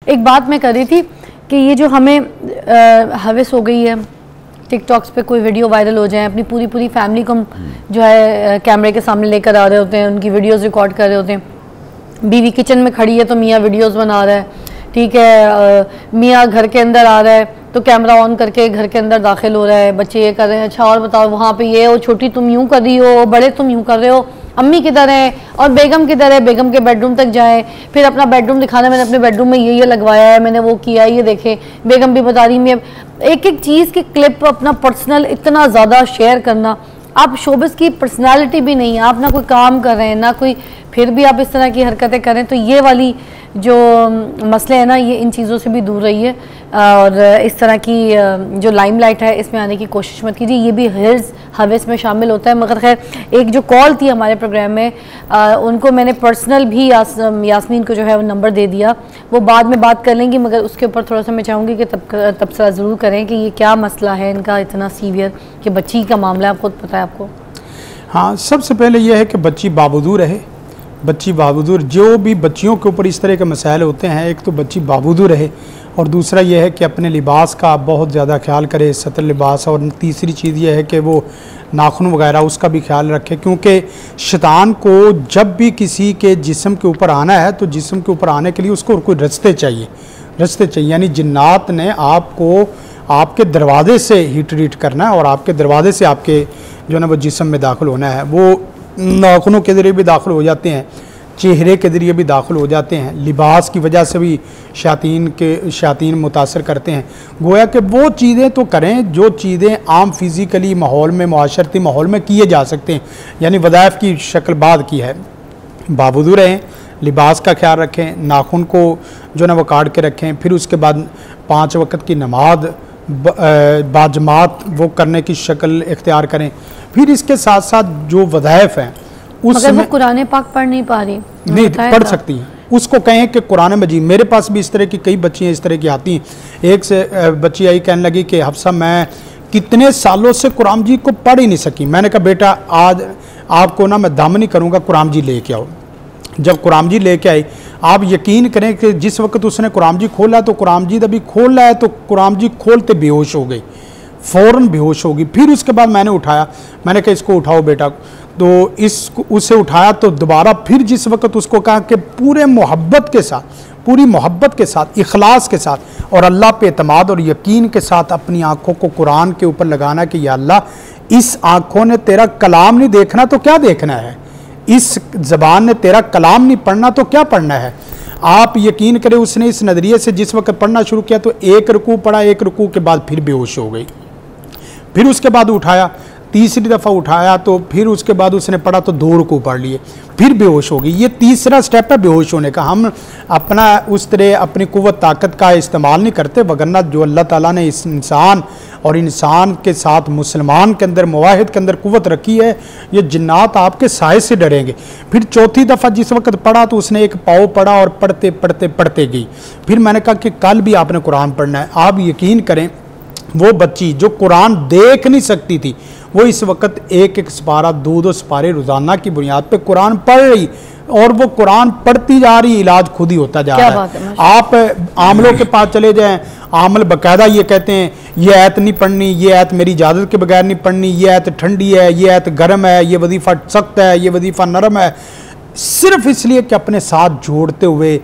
एक बात मैं कर रही थी कि ये जो हमें हवस हो गई है टिकटॉक्स पे कोई वीडियो वायरल हो जाए, अपनी पूरी फैमिली को जो है कैमरे के सामने लेकर आ रहे होते हैं, उनकी वीडियोस रिकॉर्ड कर रहे होते हैं। बीवी किचन में खड़ी है तो मियाँ वीडियोस बना रहा है, ठीक है, मियाँ घर के अंदर आ रहा है तो कैमरा ऑन करके घर के अंदर दाखिल हो रहा है, बच्चे ये कर रहे हैं, अच्छा और बताओ वहाँ पे ये हो, छोटी तुम यूँ कर रही हो, बड़े तुम यूँ कर रहे हो, अम्मी किधर है और बेगम किधर है, बेगम के बेडरूम तक जाए, फिर अपना बेडरूम दिखाना, मैंने अपने बेडरूम में ये लगवाया है, मैंने वो किया है, ये देखे, बेगम भी बता रही मैं एक एक चीज़ की क्लिप अपना पर्सनल इतना ज़्यादा शेयर करना। आप शोबिस की पर्सनालिटी भी नहीं है, आप ना कोई काम कर रहे हैं ना कोई, फिर भी आप इस तरह की हरकतें करें, तो ये वाली जो मसले हैं ना, ये इन चीज़ों से भी दूर रहिए और इस तरह की जो लाइमलाइट है इसमें आने की कोशिश मत कीजिए। ये भी हिर्स हवस में शामिल होता है। मगर खैर, एक जो कॉल थी हमारे प्रोग्राम में, उनको मैंने पर्सनल भी यास्मीन को जो है वो नंबर दे दिया, वो बाद में बात कर लेंगी, मगर उसके ऊपर थोड़ा सा मैं चाहूँगी कि तबसरा ज़रूर करें कि ये क्या मसला है इनका इतना सीवियर कि बच्ची का मामला है, खुद पता है आपको। हाँ, सबसे पहले यह है कि बच्ची बावजूद रहे, बच्ची बावजूद, जो भी बच्चियों के ऊपर इस तरह के मसाइल होते हैं, एक तो बच्ची बावजूद रहे और दूसरा यह है कि अपने लिबास का बहुत ज़्यादा ख्याल करे, सतर लिबास, और तीसरी चीज़ यह है कि वो नाखून वगैरह उसका भी ख्याल रखे, क्योंकि शैतान को जब भी किसी के जिस्म के ऊपर आना है तो जिस्म के ऊपर आने के लिए उसको कोई रास्ते चाहिए, यानी जिन्नात ने आपको आपके दरवाजे से ही ट्रीट करना है और आपके दरवाजे से आपके जो ना वो जिस्म में दाखिल होना है। वो नाखूनों के ज़रिए भी दाखिल हो जाते हैं, चेहरे के ज़रिए भी दाखिल हो जाते हैं, लिबास की वजह से भी शातीन मुतासर करते हैं। गोया कि वो चीज़ें तो करें जो चीज़ें आम फिज़िकली माहौल में, माशरती माहौल में किए जा सकते हैं, यानी वज़ाइफ की शक्ल बाद की है। बावजूद रहें, लिबास का ख्याल रखें, नाखून को जो ना वो काट के रखें, फिर उसके बाद 5 वक्त की नमाज बाजमात वो करने की शक्ल इख्तियार करें। फिर इसके साथ साथ जो वज़ाइफ हैं उसमें कुरान पाक पढ़ नहीं पा रही, नहीं पढ़ सकती हैं, उसको कहें कि कुरान मजीद, मेरे पास भी इस तरह की कई बच्चियाँ इस तरह की आती हैं। एक से बच्ची आई कहने लगी कि हफ्सा मैं कितने सालों से कुरान जी को पढ़ ही नहीं सकी। मैंने कहा बेटा आज आपको ना मैं दामनी करूँगा, कुरान जी लेके आओ। जब कुरान जी लेके आई, आप यकीन करें कि जिस वक्त उसने कुरान जी खोला तो कुरान जी अभी खोल रहा है तो कुरान जी खोलते बेहोश हो गई, फ़ौरन बेहोश होगी। फिर उसके बाद मैंने उठाया, मैंने कहा इसको उठाओ बेटा, तो उसे उठाया तो दोबारा फिर जिस वक्त उसको कहा कि पूरे मोहब्बत के साथ, पूरी मोहब्बत के साथ, इखलास के साथ और अल्लाह पे एतमाद और यकीन के साथ अपनी आँखों को कुरान के ऊपर लगाना कि या अल्लाह इस आँखों ने तेरा कलाम नहीं देखना तो क्या देखना है, इस ज़बान ने तेरा कलाम नहीं पढ़ना तो क्या पढ़ना है। आप यकीन करें उसने इस नज़रिए से जिस वक्त पढ़ना शुरू किया तो एक रुकू पढ़ा, एक रुकू के बाद फिर बेहोश हो गई। फिर उसके बाद उठाया, तीसरी दफ़ा उठाया तो फिर उसके बाद उसने पढ़ा तो 2 रुकू पढ़ लिए, फिर बेहोश हो गई। ये तीसरा स्टेप है बेहोश होने का। हम अपना उस तरह अपनी कुव्वत ताकत का इस्तेमाल नहीं करते, वगरना जो अल्लाह ताला ने इस इंसान और इंसान के साथ मुसलमान के अंदर, मुवाहिद के अंदर कुव्वत रखी है, ये जिन्नात आपके साए से डरेंगे। फिर चौथी दफ़ा जिस वक्त पढ़ा तो उसने एक पाव पढ़ा और पढ़ते पढ़ते पढ़ते गई। फिर मैंने कहा कि कल भी आपने कुरान पढ़ना है। आप यकीन करें वो बच्ची जो कुरान देख नहीं सकती थी, वो इस वक्त 1-1 सिपारा, 2-2 सिपारे रोज़ाना की बुनियाद पे कुरान पढ़ रही और वो कुरान पढ़ती जा रही, इलाज खुद ही होता जा रहा है। आप आमलों के पास चले जाएं, आमल बाकायदा ये कहते हैं ये आयत नहीं पढ़नी, ये आयत मेरी इजाज़त के बगैर नहीं पढ़नी, ये आयत ठंडी है, ये आयत गर्म है, ये वजीफ़ा सख्त है, ये वजीफ़ा नरम है, सिर्फ इसलिए कि अपने साथ जोड़ते हुए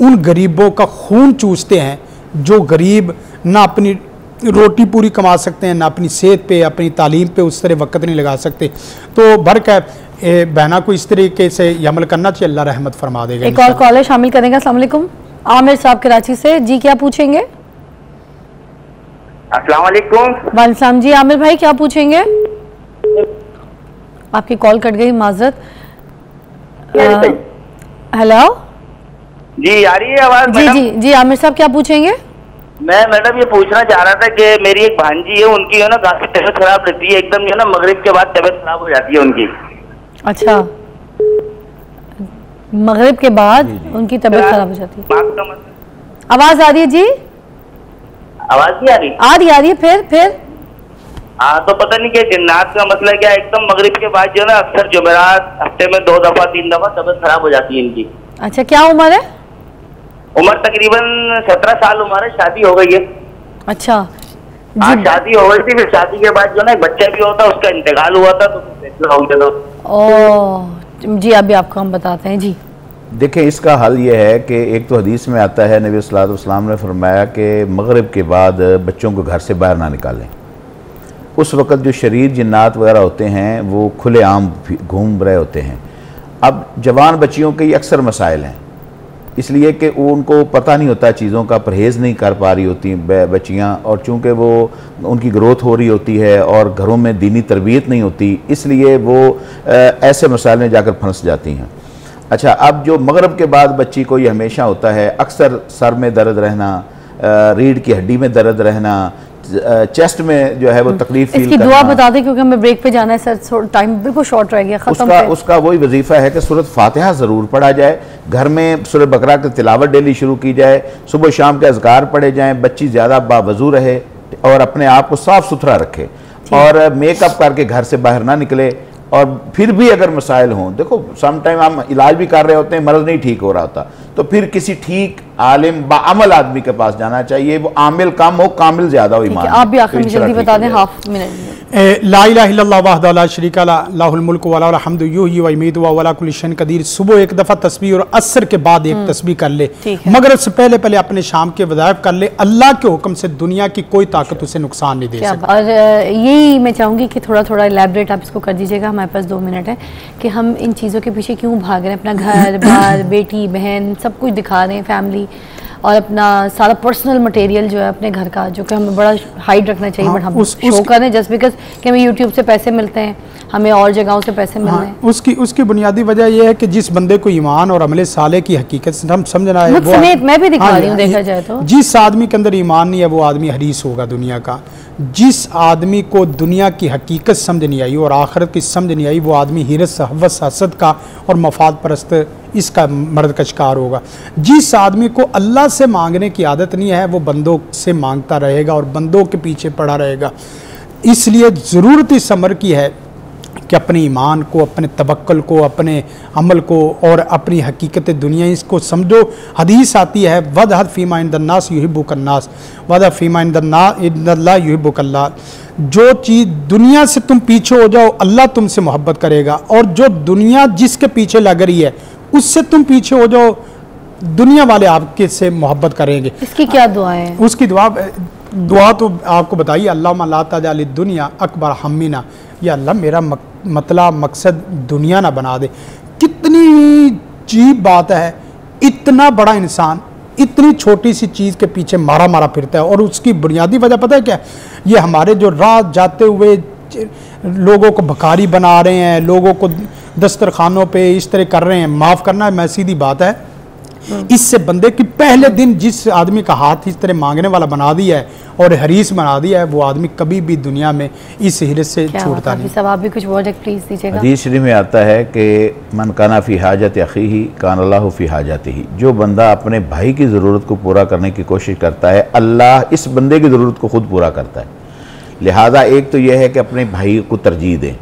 उन गरीबों का खून चूसते हैं जो गरीब ना अपनी रोटी पूरी कमा सकते हैं, ना अपनी सेहत पे, अपनी तालीम पे उस तरह वक्त नहीं लगा सकते। तो बरक है बहना को इस तरीके से अमल करना चाहिए, अल्लाह रहमत फरमा देगा। एक और कॉलर शामिल करेंगे। अस्सलाम वालेकुम, आमिर साहब कराची से। जी क्या पूछेंगे? अस्सलाम वालेकुम। वालेकुम जी, आमिर भाई क्या पूछेंगे? आपकी कॉल कट गई, माजरत। हेलो जी, आ रही है आवाज? जी जी जी, आमिर साहब क्या पूछेंगे? मैं मैडम ये पूछना चाह रहा था कि मेरी एक भांजी है, उनकी है ना काफी तबीयत खराब रहती है, एकदम जो है ना मगरिब के बाद तबीयत खराब हो जाती है उनकी। अच्छा, मगरिब के बाद उनकी तबीयत खराब हो जाती है। आवाज आ रही है जी? आवाज नहीं आ रही? आ रही है। फिर हाँ, तो पता नहीं क्या जिन्नात का मसला क्या, एकदम मगरिब के बाद जो है ना अक्सर जुमेरात हफ्ते में 2 दफा 3 दफा तबीयत खराब हो जाती है इनकी। अच्छा, क्या उम्र है? उम्र तकरीबन 17 साल उम्र है, शादी हो गई है। अच्छा हाँ जी। शादी हो गई थी, फिर शादी के बाद जो ना एक बच्चा भी होता, उसका इंतकाल हुआ था, तो फैसला हो गया था। ओ जी, अभी आपको हम बताते हैं जी। देखें, इसका हल ये है कि एक तो हदीस में आता है, नबी सल्लल्लाहु अलैहि वसल्लम ने फरमाया कि मगरिब के बाद बच्चों को घर से बाहर ना निकालें। उस वक़्त जो शरीर जिन्नात वगैरह होते हैं वो खुले आम घूम रहे होते हैं। अब जवान बच्चियों के ये अक्सर मसाइल हैं, इसलिए कि उनको पता नहीं होता, चीज़ों का परहेज़ नहीं कर पा रही होती बच्चियाँ, और चूँकि वो उनकी ग्रोथ हो रही होती है और घरों में दीनी तरबियत नहीं होती, इसलिए वो ऐसे मसाइल में जाकर फंस जाती हैं। अच्छा, अब जो मगरिब के बाद बच्ची को ये हमेशा होता है, अक्सर सर में दर्द रहना, रीढ़ की हड्डी में दर्द रहना, चेस्ट में जो है वो तकलीफ फील इसकी दुआ बता दें क्योंकि हमें ब्रेक पे जाना है सर, टाइम बिल्कुल शॉर्ट रह गया, खत्म उसका वही वजीफा है कि सूरत फातिहा ज़रूर पढ़ा जाए, घर में सूरत बकरा की तिलावत डेली शुरू की जाए, सुबह शाम के अज़कार पढ़े जाएं, बच्ची ज़्यादा बावजू रहे और अपने आप को साफ़ सुथरा रखे और मेकअप करके घर से बाहर ना निकले। और फिर भी अगर मसाइल हों, देखो समटाइम हम इलाज भी कर रहे होते हैं, मर्ज़ नहीं ठीक हो रहा होता, तो फिर किसी ठीक आलिम बाअमल आदमी के पास जाना चाहिए। वो आमिल कम हो, कामिल ज़्यादा हो ईमान। आप भी आखिर में जल्दी बता दें, हाफ मिनट। ला इलाहा इल्लल्लाह वहदहु ला शरीका लहु लहुल मुल्कु व लहुल हम्दु युहयी व युमीतु व अला कुल्लि शैइन कदीर। सुबह एक दफ़ा तस्बीह और असर के बाद एक तस्बीह कर ले, मगरिब से पहले पहले अपने शाम के वज़ाइफ कर ले। अल्लाह के हुक्म से दुनिया की कोई ताकत उसे नुकसान नहीं दे सकती। और यही मैं चाहूँगी कि थोड़ा थोड़ा इलेबरेट आप इसको कर दीजिएगा, हमारे पास 2 मिनट है, कि हम इन चीज़ों के पीछे क्यों भाग रहे हैं। अपना घर बार, बेटी बहन सब कुछ दिखा रहे हैं, फैमिली, और अपना सारा पर्सनल मटेरियल जो है अपने घर का, जो कि हमें बड़ा हाइड रखना चाहिए, बट हम शो कर रहे हैं जस्ट बिकॉज कि हमें यूट्यूब से पैसे मिलते हैं, हमें और जगहों से पैसे मिल रहे हैं। उसकी बुनियादी वजह यह है कि जिस बंदे को ईमान और अमले साले की हकीकत हम समझना है, वो समेत मैं भी दिखा रही हूँ, देखा जाए तो जिस आदमी के अंदर ईमान नहीं है वो आदमी हरीस होगा दुनिया का। जिस आदमी को दुनिया की हकीकत समझ नहीं आई और आखिरत की समझ नहीं आई, वो आदमी हिरस हवस हसद का और मफाद परस्त इसका मर्द का शिकार होगा। जिस आदमी को अल्लाह से मांगने की आदत नहीं है, वो बंदों से मांगता रहेगा और बंदों के पीछे पड़ा रहेगा। इसलिए ज़रूरत इस अमर की है कि अपने ईमान को, अपने तवक्कुल को, अपने अमल को और अपनी हकीकत दुनिया इसको समझो। हदीस आती है, वदहद फीमा इंदन्नास युहिब्बुकन्नास वदहद फीमा इंदल्लाह युहिब्बुकल्लाह। जो चीज़ दुनिया से तुम पीछे हो जाओ, अल्लाह तुमसे मोहब्बत करेगा, और जो दुनिया जिसके पीछे लग रही है उससे तुम पीछे हो जाओ, दुनिया वाले आपके से मोहब्बत करेंगे। इसकी क्या दुआ है? उसकी दुआ तो आपको बताइए, अल्लाहुम्मा ला तजअल दुनिया अकबर हम्मिना, या अल्लाह मेरा मतलब मकसद दुनिया ना बना दे। कितनी अजीब बात है, इतना बड़ा इंसान इतनी छोटी सी चीज़ के पीछे मारा मारा फिरता है। और उसकी बुनियादी वजह पता है क्या? ये हमारे जो रात जाते हुए लोगों को भकारी बना रहे हैं, लोगों को दस्तरखानों पे इस तरह कर रहे हैं। माफ़ करना, मैं सीधी बात है, इससे बंदे की पहले दिन जिस आदमी का हाथ इस तरह मांगने वाला बना दिया है और हरीस बना दिया है, वो आदमी कभी भी दुनिया में इस हिरस से छूटता नहीं। सब आप भी कुछ वर्ड प्लीज दीजिएगा। हदीस शरीफ में आता है कि मन काना फ़ी हाजत अख़ीही कान अल्लाहु फ़ी हाजतिही। जो बंदा अपने भाई की ज़रूरत को पूरा करने की कोशिश करता है, अल्लाह इस बंदे की ज़रूरत को खुद पूरा करता है। लिहाजा एक तो यह है कि अपने भाई को तरजीह दें,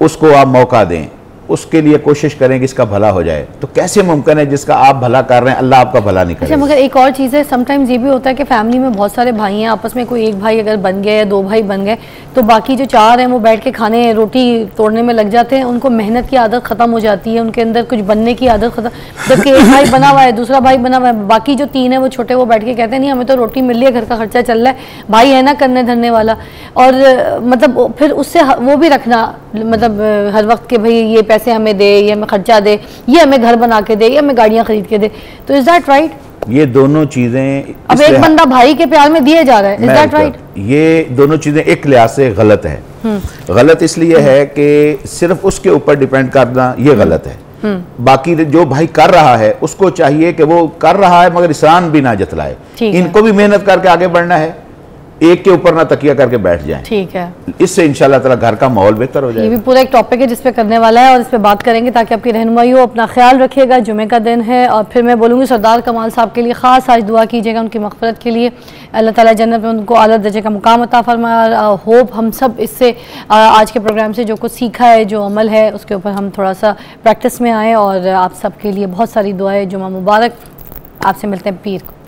उसको आप मौका दें, उसके लिए कोशिश करें कि इसका भला हो जाए। तो कैसे मुमकिन है जिसका आप भला कर रहे हैं अल्लाह आपका भला नहीं करेगा? अच्छा, मगर एक और चीज़ है, समटाइम्स ये भी होता है कि फैमिली में बहुत सारे भाई हैं, आपस में कोई एक भाई अगर बन गया या 2 भाई बन गए तो बाकी जो 4 हैं वो बैठ के खाने रोटी तोड़ने में लग जाते हैं। उनको मेहनत की आदत ख़त्म हो जाती है, उनके अंदर कुछ बनने की आदत ख़त्म। जबकि एक भाई बना हुआ है, दूसरा भाई बना हुआ है, बाकी जो 3 है वो छोटे, वो बैठ के कहते हैं नहीं हमें तो रोटी मिल रही है, घर का खर्चा चल रहा है, भाई है ना करने धरने वाला। और मतलब फिर उससे वो भी रखना, मतलब हर वक्त के भाई ये पैसे हमें दे, ये हमें खर्चा दे, ये हमें घर बना के दे, ये हमें गाड़ियां खरीद के दे। तो इज दैट राइट? ये दोनों चीजें अब एक बंदा भाई के प्यार में दिए जा रहा है, इज दैट राइट? ये दोनों चीजें एक लिहाज से गलत है। गलत इसलिए है कि सिर्फ उसके ऊपर डिपेंड करना ये गलत है। बाकी जो भाई कर रहा है उसको चाहिए कि वो कर रहा है मगर इंसान भी ना जतलाए। इनको भी मेहनत करके आगे बढ़ना है, एक के ऊपर ना तकिया करके बैठ जाएं। ठीक है, इससे इंशाल्लाह ताला घर का माहौल बेहतर हो जाएगा। ये भी पूरा एक टॉपिक है जिस पे करने वाला है और इस पे बात करेंगे ताकि आपकी रहनुमाई हो। अपना ख्याल रखिएगा, जुमे का दिन है। और फिर मैं बोलूँगी सरदार कमाल साहब के लिए ख़ास आज दुआ कीजिएगा, उनकी मग़फ़िरत के लिए। अल्लाह ताला जन्नत में उनको आला दर्जे का मुकाम अता फरमाए। होप हम सब इससे आज के प्रोग्राम से जो कुछ सीखा है, जो अमल है, उसके ऊपर हम थोड़ा सा प्रैक्टिस में आएँ। और आप सब के लिए बहुत सारी दुआएं। जुमा मुबारक। आपसे मिलते हैं पीर को।